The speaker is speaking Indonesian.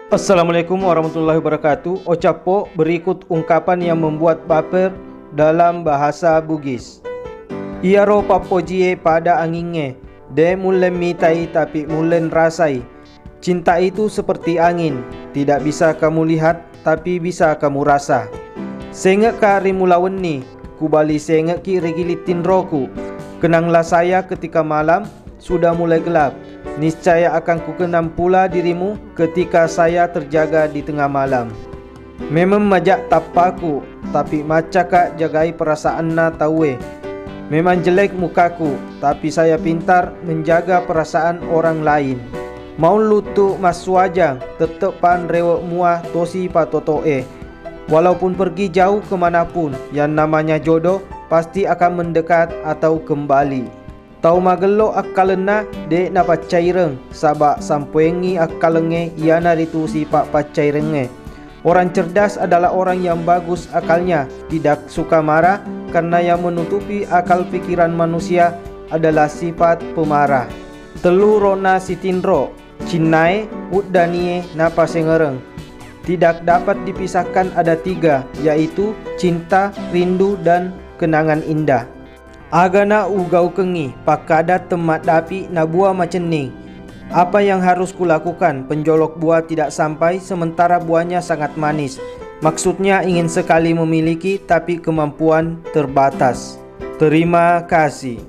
Assalamualaikum warahmatullahi wabarakatuh. Ocapo berikut ungkapan yang membuat baper dalam bahasa Bugis. Iaro papojie pada anginge, de mulen mitai tapi mulen rasai. Cinta itu seperti angin, tidak bisa kamu lihat tapi bisa kamu rasa. Sengek ka rimulaweni, kubali sengek ki regilitin roku. Kenanglah saya ketika malam sudah mulai gelap. Niscaya akan kukenang pula dirimu ketika saya terjaga di tengah malam. Memang majak tapaku, tapi macakak jagai perasaan na tawe. Memang jelek mukaku, tapi saya pintar menjaga perasaan orang lain. Mau lutu mas wajang, tetep pan rewek muah tosi patotoe. Walaupun pergi jauh kemanapun, yang namanya jodoh pasti akan mendekat atau kembali. Tau magelo akalena de na pacaireng sabak sampuengi akalenge iana ritu sifat pacairenge. Orang cerdas adalah orang yang bagus akalnya, tidak suka marah karena yang menutupi akal pikiran manusia adalah sifat pemarah. Telu rona sitinro, cinnae uddanie napasengereng. Tidak dapat dipisahkan ada tiga, yaitu cinta, rindu, dan kenangan indah. Agana ugau kengi, pakada temat dapi na buah macening. Apa yang harus kulakukan? Penjolok buah tidak sampai sementara buahnya sangat manis. Maksudnya ingin sekali memiliki tapi kemampuan terbatas. Terima kasih.